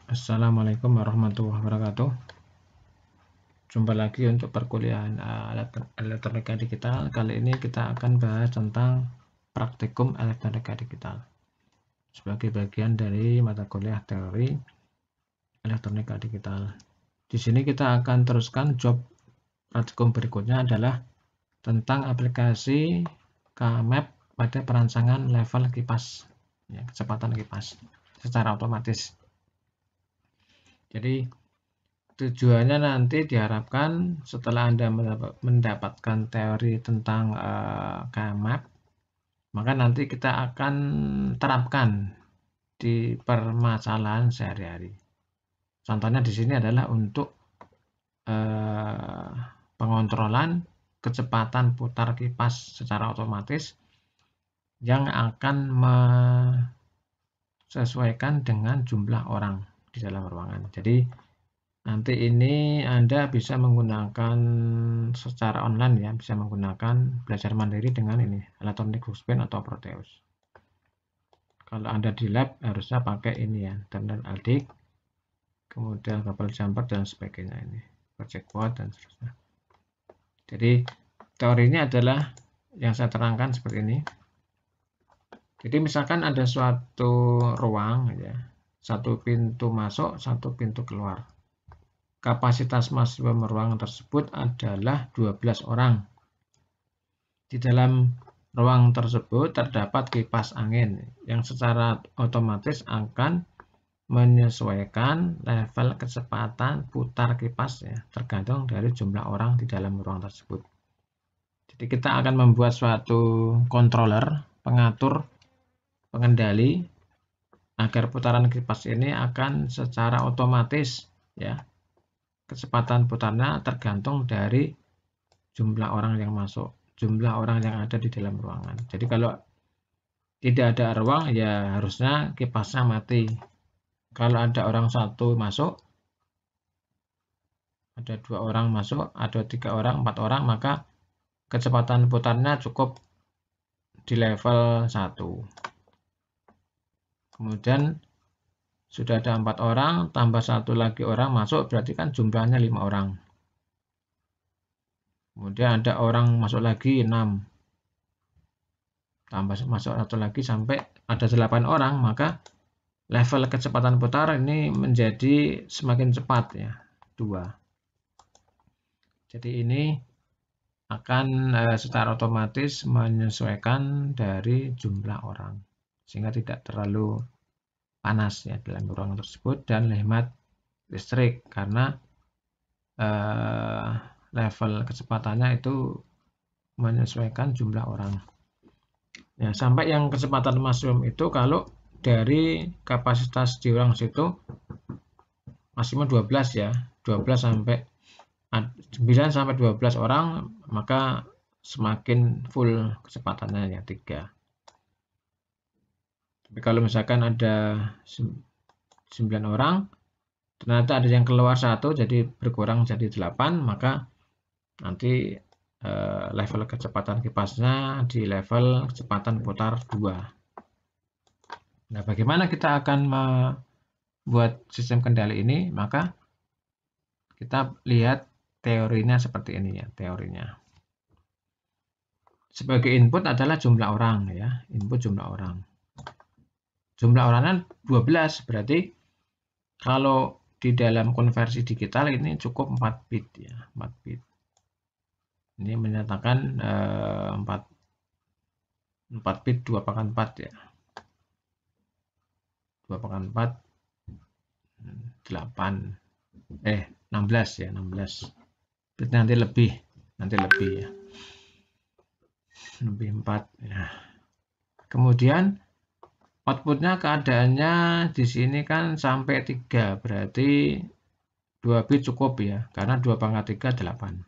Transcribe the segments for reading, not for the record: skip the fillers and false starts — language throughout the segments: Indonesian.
Assalamualaikum warahmatullahi wabarakatuh. Jumpa lagi untuk perkuliahan elektronika digital. Kali ini kita akan bahas tentang praktikum elektronika digital sebagai bagian dari mata kuliah teori elektronika digital. Di sini kita akan teruskan job praktikum berikutnya adalah tentang aplikasi KMap pada perancangan level kipas, kecepatan kipas secara otomatis. Jadi tujuannya nanti diharapkan setelah Anda mendapatkan teori tentang KMap, maka nanti kita akan terapkan di permasalahan sehari-hari. Contohnya di sini adalah untuk pengontrolan kecepatan putar kipas secara otomatis yang akan menyesuaikan dengan jumlah orang di dalam ruangan. Jadi nanti ini Anda bisa menggunakan secara online ya, bisa menggunakan belajar mandiri dengan ini, Electronic Workspace atau Proteus. Kalau Anda di lab harusnya pakai ini ya, terminal ALDIC, kemudian kabel jumper dan sebagainya ini, project board dan seterusnya. Jadi teorinya adalah yang saya terangkan seperti ini. Jadi misalkan ada suatu ruang ya, satu pintu masuk, satu pintu keluar. Kapasitas maksimum ruangan tersebut adalah 12 orang. Di dalam ruang tersebut terdapat kipas angin yang secara otomatis akan menyesuaikan level kecepatan putar kipas ya, tergantung dari jumlah orang di dalam ruang tersebut. Jadi kita akan membuat suatu controller, pengatur, pengendali agar putaran kipas ini akan secara otomatis ya, kecepatan putarnya tergantung dari jumlah orang yang masuk, jumlah orang yang ada di dalam ruangan. Jadi kalau tidak ada ruang ya harusnya kipasnya mati. Kalau ada orang satu masuk, ada 2 orang masuk, ada 3 orang, 4 orang, maka kecepatan putarnya cukup di level 1. Kemudian sudah ada 4 orang, tambah 1 lagi orang masuk, berarti kan jumlahnya 5 orang. Kemudian ada orang masuk lagi 6. Tambah masuk 1 lagi sampai ada 8 orang, maka level kecepatan putar ini menjadi semakin cepat ya, 2. Jadi ini akan secara otomatis menyesuaikan dari jumlah orang sehingga tidak terlalu panas ya dalam ruangan tersebut dan hemat listrik karena level kecepatannya itu menyesuaikan jumlah orang. Ya, sampai yang kecepatan maksimum itu kalau dari kapasitas di ruang situ maksimum 12 ya, 12 sampai 9 sampai 12 orang, maka semakin full kecepatannya ya 3. Tapi kalau misalkan ada 9 orang, ternyata ada yang keluar 1, jadi berkurang jadi 8, maka nanti level kecepatan kipasnya di level kecepatan putar 2. Nah, bagaimana kita akan membuat sistem kendali ini? Maka kita lihat teorinya seperti ini ya, teorinya. Sebagai input adalah jumlah orang ya, input jumlah orang. Jumlah orangnya 12, berarti kalau di dalam konversi digital ini cukup 4 bit ya, 4 bit. Ini menyatakan 4 bit 2/4 ya. 2/4 8 16 ya, 16. Nanti lebih ya. Lebih 4 ya. Kemudian outputnya keadaannya di sini kan sampai 3, berarti 2 bit cukup ya, karena 2/3 8.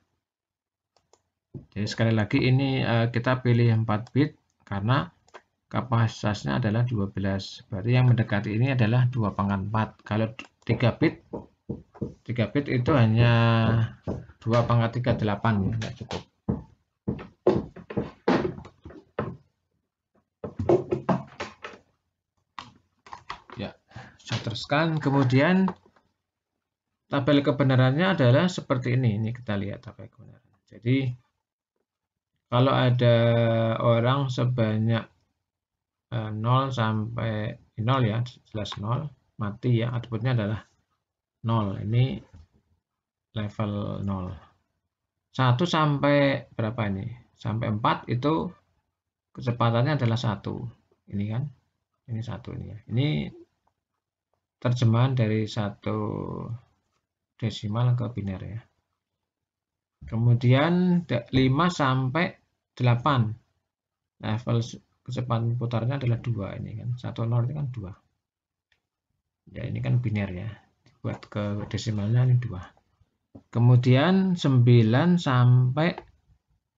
Jadi sekali lagi ini kita pilih 4 bit karena kapasitasnya adalah 12. Berarti yang mendekati ini adalah 2/4. Kalau 3 bit itu hanya 2/3 8 ya, tidak cukup. Ya, saya teruskan. Kemudian tabel kebenarannya adalah seperti ini. Ini kita lihat tabel kebenaran. Jadi kalau ada orang sebanyak 0 sampai 0 ya, jelas 0, mati ya, outputnya adalah 0. Ini level 0. 1 sampai berapa ini? Sampai 4 itu kecepatannya adalah 1. Ini kan? Ini 1 ini ya. Ini terjemahan dari 1 desimal ke biner ya. Kemudian 5 sampai 8. Level kecepatan putarnya adalah 2 ini kan. 1 0 itu kan 2. Ya ini kan biner ya. Buat ke desimalnya ini 2. Kemudian 9 sampai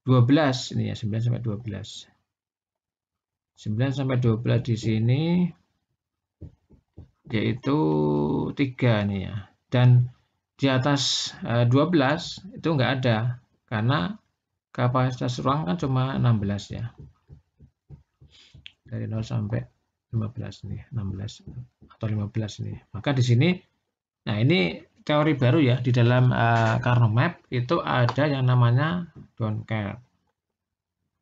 12 ini ya, 9 sampai 12. 9 sampai 12 di sini yaitu 3 nih ya. Dan di atas 12 itu enggak ada karena kapasitas ruang kan cuma 16 ya. Dari 0 sampai 15 nih, 16 atau 15 nih. Maka di sini nah ini teori baru ya, di dalam Karnaugh Map itu ada yang namanya don't care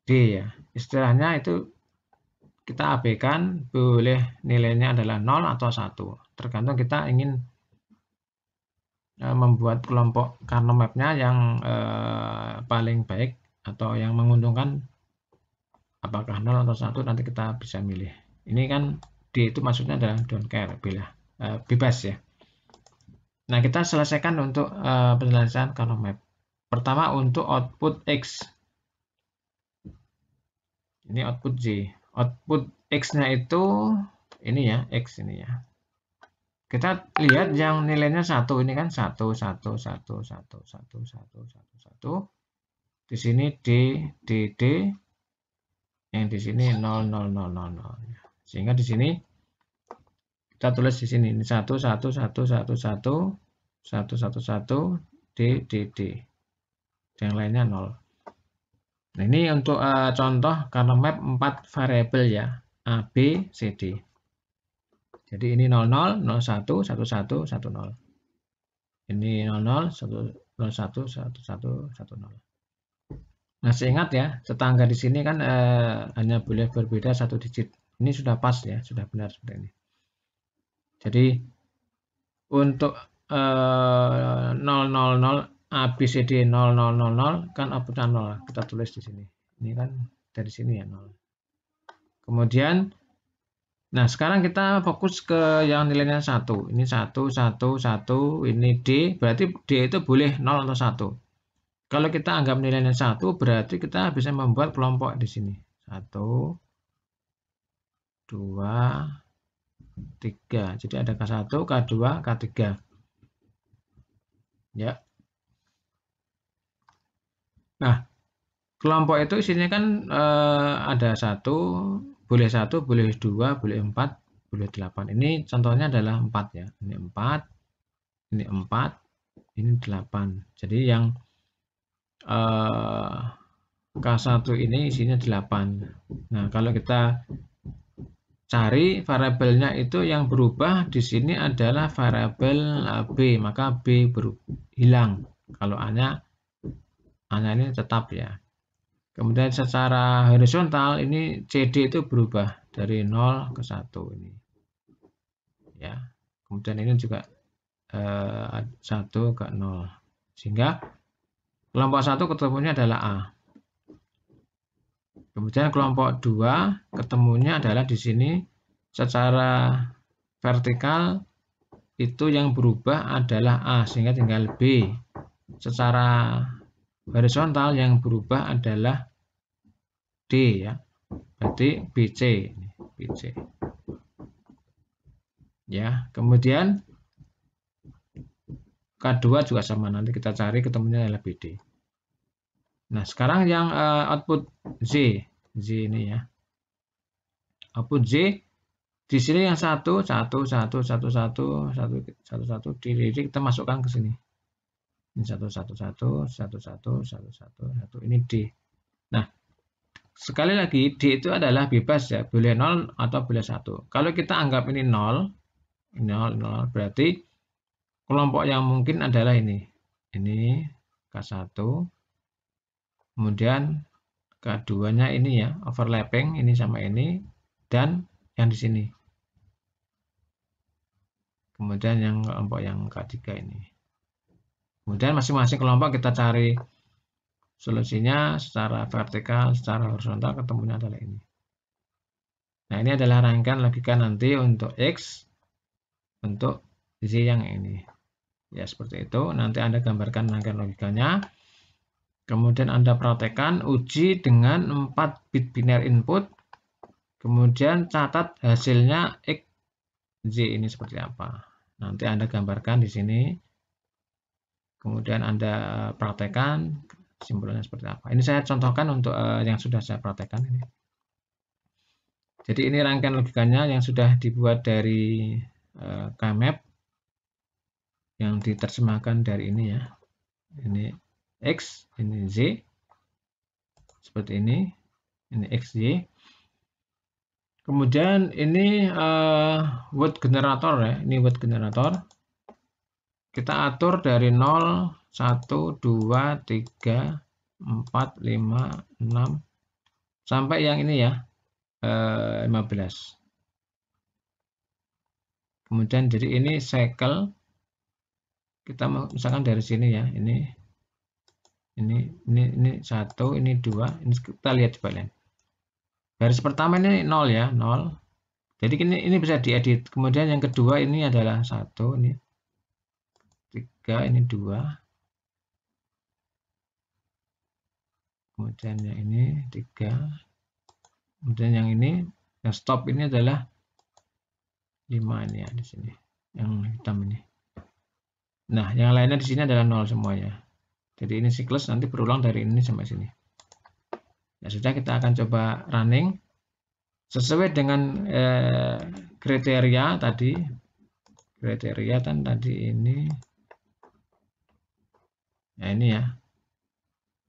D ya. Istilahnya itu kita abaikan, boleh nilainya adalah 0 atau 1. Tergantung kita ingin membuat kelompok Karnaugh Map-nya yang paling baik atau yang menguntungkan, apakah 0 atau 1, nanti kita bisa milih. Ini kan D itu maksudnya adalah don't care, bebas ya. Nah, kita selesaikan untuk penyelesaian Karnaugh Map. Pertama untuk output X. Ini output Z. Output X-nya itu ini ya, X ini ya. Kita lihat yang nilainya 1 ini kan 1 1 1 1 1 1 1 1. Di sini D D D, yang di sini 0 0 0 0 0. Sehingga di sini kita tulis di sini ini 1 1 1 1 1 1 1 1 D D D. Yang lainnya 0. Nah, ini untuk contoh Karnaugh Map 4 variabel ya, A, B, C, D. Jadi ini 00, 01, 11, 10. Ini 00, 01, 11, 10. Nah, seingat ya, tetangga di sini kan hanya boleh berbeda 1 digit. Ini sudah pas ya, sudah benar seperti ini. Jadi untuk 000 A, B, C, D 0000 kan outputnya 0. Kita tulis di sini. Ini kan dari sini ya 0. Kemudian, nah sekarang kita fokus ke yang nilainya 1. Ini 1, 1, 1. Ini D. Berarti D itu boleh 0 atau 1. Kalau kita anggap nilainya 1, berarti kita bisa membuat kelompok di sini. 1, 2, 3. Jadi ada K1, K2, K3. Ya. Nah, kelompok itu isinya kan ada 1, boleh 1, boleh 2, boleh 4, boleh 8. Ini contohnya adalah 4 ya. Ini 4, ini 4, ini 8. Jadi yang K1 ini isinya 8. Nah, kalau kita cari variabelnya itu yang berubah di sini adalah variabel B, maka B hilang. Kalau A-nya ini tetap ya. Kemudian secara horizontal ini CD itu berubah dari 0 ke 1 ini. Ya. Kemudian ini juga 1 ke 0. Sehingga kelompok 1 ketemunya adalah A. Kemudian kelompok 2 ketemunya adalah di sini secara vertikal itu yang berubah adalah A, sehingga tinggal B. Secara horizontal yang berubah adalah D ya. Berarti BC ini, BC. Ya, kemudian K2 juga sama, nanti kita cari ketemunya adalah BD. Nah, sekarang yang output Z ini ya. Output Z di sini yang 1 1 1 1 1 1 1 1 1 kita masukkan ke sini. Ini 1 1 1 1 1 1 1 1 ini D. Nah, sekali lagi D itu adalah bebas ya, boleh 0 atau boleh 1. Kalau kita anggap ini 0, 0, 0. Berarti kelompok yang mungkin adalah ini K1, kemudian keduanya ini ya, overlapping ini sama ini, dan yang di sini. Kemudian yang kelompok yang K3 ini. Kemudian masing-masing kelompok kita cari solusinya secara vertikal, secara horizontal, ketemunya adalah ini. Nah, ini adalah rangkaian logika nanti untuk X, untuk Z yang ini. Ya, seperti itu. Nanti Anda gambarkan rangkaian logikanya. Kemudian Anda praktekkan, uji dengan 4 bit binary input. Kemudian catat hasilnya X, Z ini seperti apa. Nanti Anda gambarkan di sini. Kemudian Anda praktekkan simbolnya seperti apa. Ini saya contohkan untuk yang sudah saya praktekkan ini. Jadi ini rangkaian logikanya yang sudah dibuat dari KMap yang diterjemahkan dari ini ya. Ini X, ini Z. Seperti ini. Ini X, Y. Kemudian ini word generator ya. Ini word generator. Kita atur dari 0, 1, 2, 3, 4, 5, 6 sampai yang ini ya 15. Kemudian jadi ini cycle, kita misalkan dari sini ya, ini 1, ini 2, ini kita lihat coba lihat. Garis pertama ini 0 ya, 0. Jadi ini bisa diedit. Kemudian yang kedua ini adalah 1, ini 3, ini 2. Kemudian yang ini 3. Kemudian yang ini, yang stop ini adalah 5 ini ya di sini. Yang hitam ini. Nah, yang lainnya di sini adalah 0 semuanya. Jadi ini siklus nanti berulang dari ini sampai sini. Ya sudah, kita akan coba running sesuai dengan kriteria tadi. Kriteria kan tadi ini. Nah, ini ya.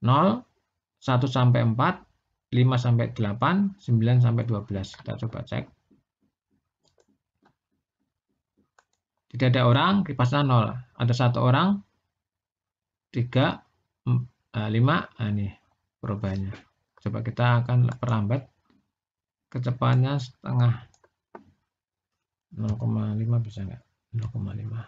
0, 1 sampai 4, 5 sampai 8, 9 sampai 12. Kita coba cek. Tidak ada orang, kipasnya 0. Ada 1 orang, 3, 5, ini perubahannya. Coba kita akan perlambat. Kecepatannya setengah. 0,5 bisa nggak? 0,5.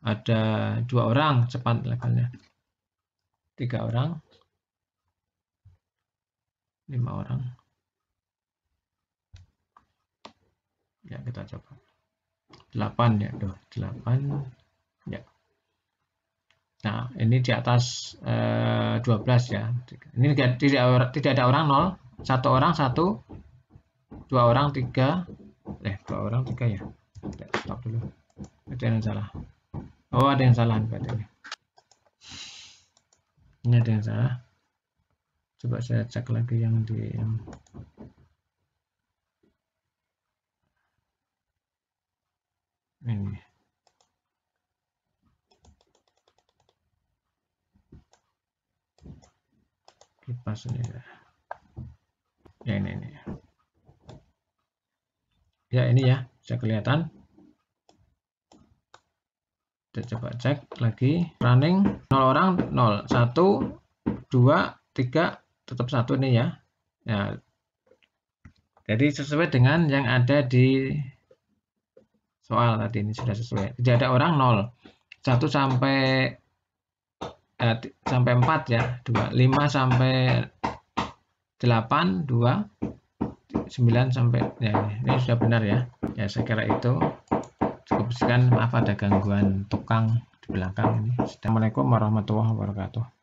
Ada 2 orang cepat levelnya. 3 orang. 5 orang. Ya, kita coba. 8 ya, 8. Ya. Nah, ini di atas 12 ya. Ini tidak ada orang 0. 1 orang 1. 2 orang 3. 2 orang 3 ya. Stop dulu. Ada yang salah. Oh, ada yang salah berarti ini. Ini ada yang salah. Coba saya cek lagi yang di ini. Kipas ini ya. Ya ini. Ya ini ya, bisa kelihatan. Kita coba cek lagi. Running 0 orang 0, 1, 2, 3, tetap 1 nih ya. Ya. Jadi sesuai dengan yang ada di soal tadi, ini sudah sesuai. Tidak ada orang 0. 1 sampai 4 ya, 2, 5 sampai 8, 2, 9 sampai ya, ini sudah benar ya. Ya, saya kira itu cukup sekian. Maaf ada gangguan tukang di belakang ini. Assalamualaikum warahmatullahi wabarakatuh.